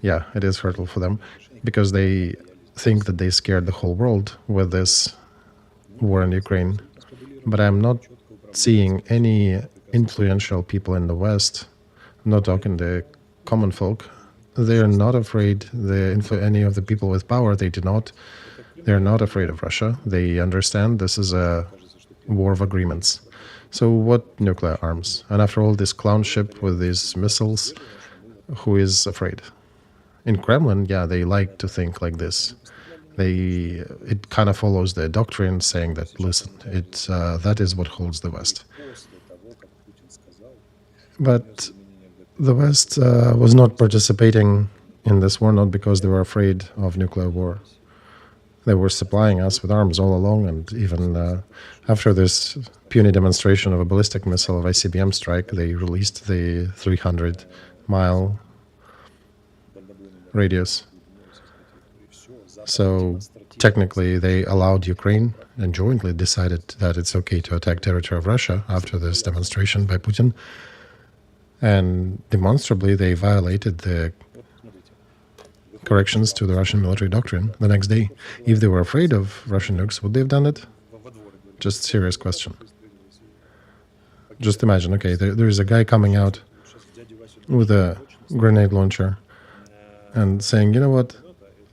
Speaker 2: yeah, it is hurtful for them because they think that they scared the whole world with this war in Ukraine. But I'm not seeing any influential people in the West, I'm not talking the common folk, they're not afraid, any of the people with power, they're not afraid of Russia. They understand this is a war of agreements. So what nuclear arms? And after all this clownship with these missiles, who is afraid? In Kremlin, yeah, they like to think like this. It kind of follows the doctrine saying that, listen, that is what holds the West. But the West was not participating in this war, not because they were afraid of nuclear war. They were supplying us with arms all along, and even after this puny demonstration of a ballistic missile of ICBM strike, they released the 300-mile radius. So technically they allowed Ukraine and jointly decided that it's okay to attack territory of Russia after this demonstration by Putin. And demonstrably they violated the corrections to the Russian military doctrine the next day. If they were afraid of Russian nukes, would they have done it? Just serious question. Just imagine, okay, there is a guy coming out with a grenade launcher and saying, you know what,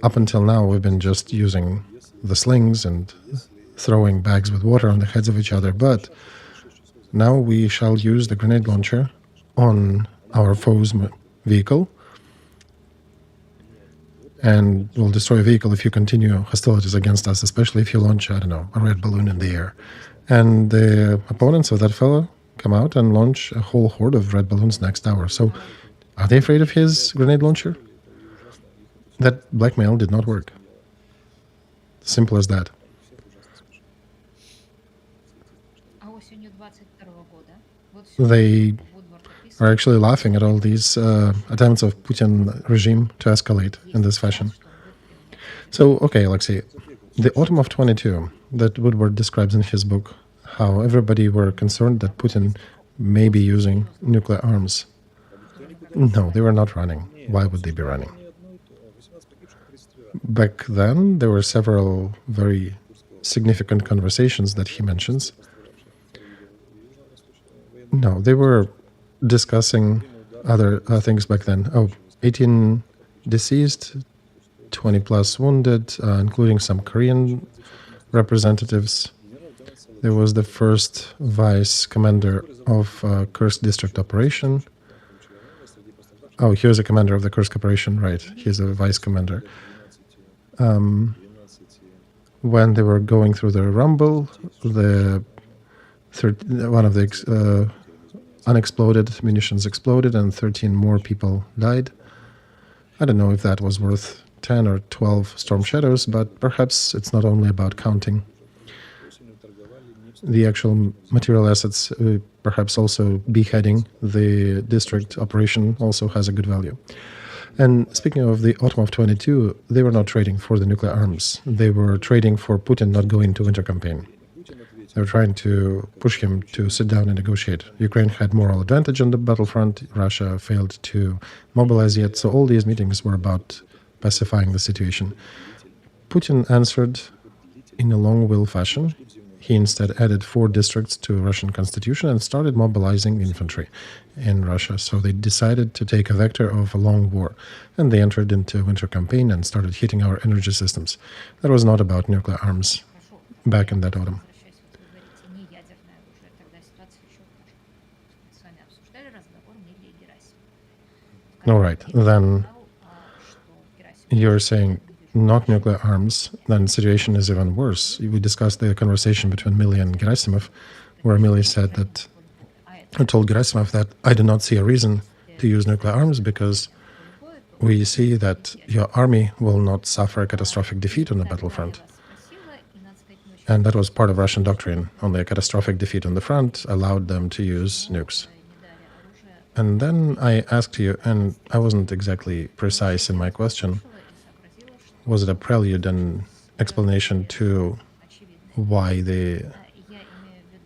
Speaker 2: up until now we've been just using the slings and throwing bags with water on the heads of each other, but Now we shall use the grenade launcher on our foe's vehicle, and will destroy a vehicle if you continue hostilities against us, especially if you launch, I don't know, a red balloon in the air. And the opponents of that fellow come out and launch a whole horde of red balloons next hour. So are they afraid of his grenade launcher? That blackmail did not work. Simple as that. They are actually laughing at all these attempts of Putin regime to escalate in this fashion. So, okay, Alexey, the autumn of 22 that Woodward describes in his book, how everybody were concerned that Putin may be using nuclear arms. No, they were not running. Why would they be running? Back then, there were several very significant conversations that he mentions. No, they were discussing other things back then. Oh, 18 deceased, 20 plus wounded, including some Korean representatives. There was the first vice commander of Kursk district operation. Oh, he was a commander of the Kursk operation, right. He's a vice commander. When they were going through the rumble, one of the unexploded munitions exploded and 13 more people died. I don't know if that was worth 10 or 12 Storm Shadows, but perhaps it's not only about counting. The actual material assets, perhaps also beheading the district operation, also has a good value. And speaking of the autumn of 22, they were not trading for the nuclear arms. They were trading for Putin not going to winter campaign. They were trying to push him to sit down and negotiate. Ukraine had moral advantage on the battlefront. Russia failed to mobilize yet. So all these meetings were about pacifying the situation. Putin answered in a long-will fashion. He instead added 4 districts to Russian constitution and started mobilizing infantry in Russia. So they decided to take a vector of a long war. And they entered into a winter campaign and started hitting our energy systems. That was not about nuclear arms back in that autumn. All right, then you're saying not nuclear arms, then the situation is even worse. We discussed the conversation between Milley and Gerasimov, where Milley said that, I told Gerasimov that I do not see a reason to use nuclear arms because we see that your army will not suffer a catastrophic defeat on the battlefront. And that was part of Russian doctrine. Only a catastrophic defeat on the front allowed them to use nukes. And then I asked you, and I wasn't exactly precise in my question, was it a prelude and explanation to why the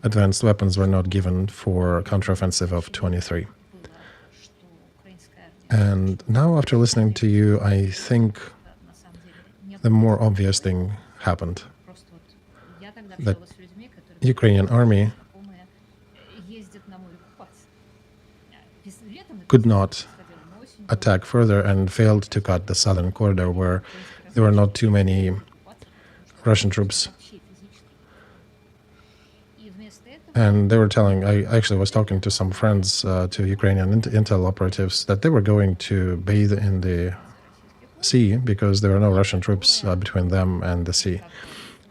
Speaker 2: advanced weapons were not given for counteroffensive of 23? And now, after listening to you, I think the more obvious thing happened. That Ukrainian army could not attack further and failed to cut the southern corridor where there were not too many Russian troops. And they were telling, I actually was talking to some friends, to Ukrainian intel operatives, that they were going to bathe in the sea because there were no Russian troops between them and the sea.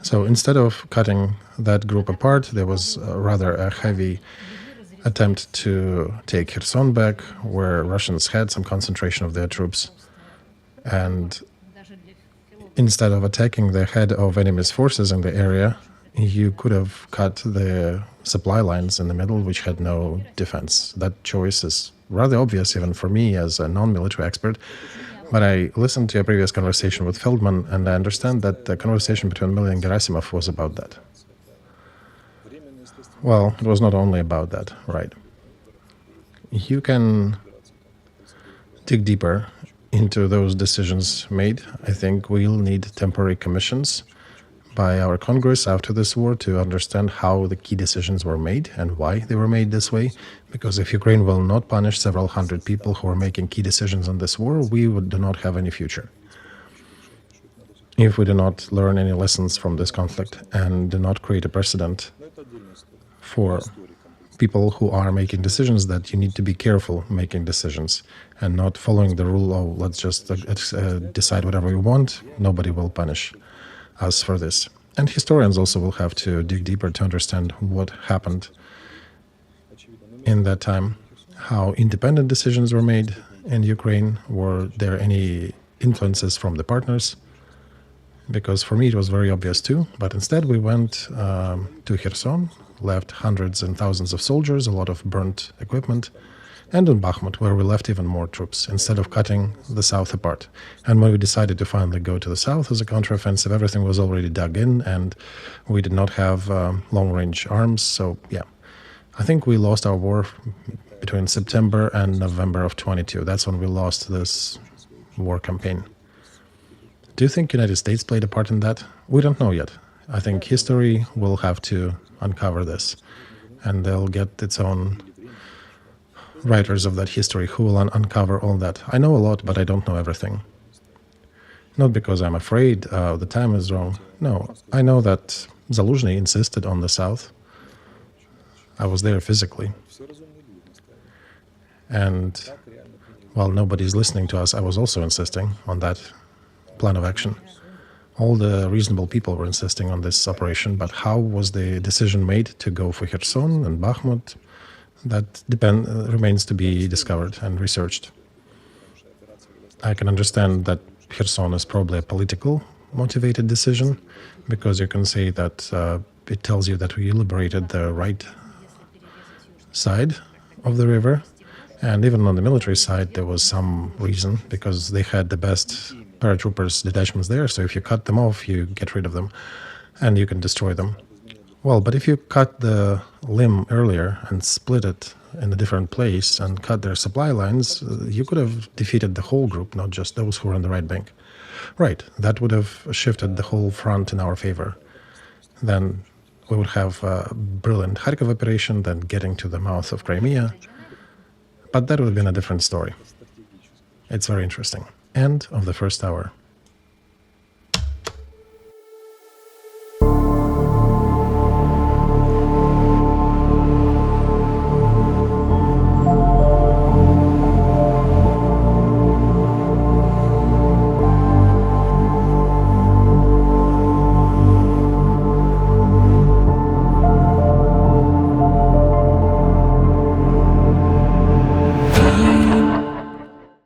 Speaker 2: So instead of cutting that group apart, there was rather a heavy attempt to take Kherson back, where Russians had some concentration of their troops. And instead of attacking the head of enemy's forces in the area, you could have cut the supply lines in the middle, which had no defense. That choice is rather obvious even for me as a non-military expert. But I listened to a previous conversation with Feldman, and I understand that the conversation between Milley and Gerasimov was about that. Well, it was not only about that, right? You can dig deeper into those decisions made. I think we'll need temporary commissions by our Congress after this war to understand how the key decisions were made and why they were made this way. Because if Ukraine will not punish several hundred people who are making key decisions on this war, we do not have any future. If we do not learn any lessons from this conflict and do not create a precedent for people who are making decisions that you need to be careful making decisions and not following the rule, oh, let's just decide whatever we want, nobody will punish us for this. And historians also will have to dig deeper to understand what happened in that time, how independent decisions were made in Ukraine, were there any influences from the partners? Because for me it was very obvious too, but instead we went to Kherson, left hundreds and thousands of soldiers, a lot of burnt equipment, and in Bakhmut, where we left even more troops, instead of cutting the south apart. And when we decided to finally go to the south as a counteroffensive, everything was already dug in, and we did not have long-range arms, so yeah. I think we lost our war between September and November of 22. That's when we lost this war campaign. Do you think United States played a part in that? We don't know yet. I think history will have to uncover this, and they'll get its own writers of that history who will uncover all that. I know a lot, but I don't know everything. Not because I'm afraid the time is wrong. No, I know that Zaluzhny insisted on the South. I was there physically. And while nobody's listening to us, I was also insisting on that plan of action. All the reasonable people were insisting on this operation, but how was the decision made to go for Kherson and Bakhmut? That remains to be discovered and researched. I can understand that Kherson is probably a political motivated decision, because you can say that it tells you that we liberated the right side of the river, and even on the military side there was some reason, because they had the best paratroopers detachments there, so if you cut them off you get rid of them and you can destroy them. Well, but if you cut the limb earlier and split it in a different place and cut their supply lines, you could have defeated the whole group, not just those who were on the right bank. Right, that would have shifted the whole front in our favor. Then we would have a brilliant Kharkov operation, then getting to the mouth of Crimea. But that would have been a different story. It's very interesting. End of the first hour.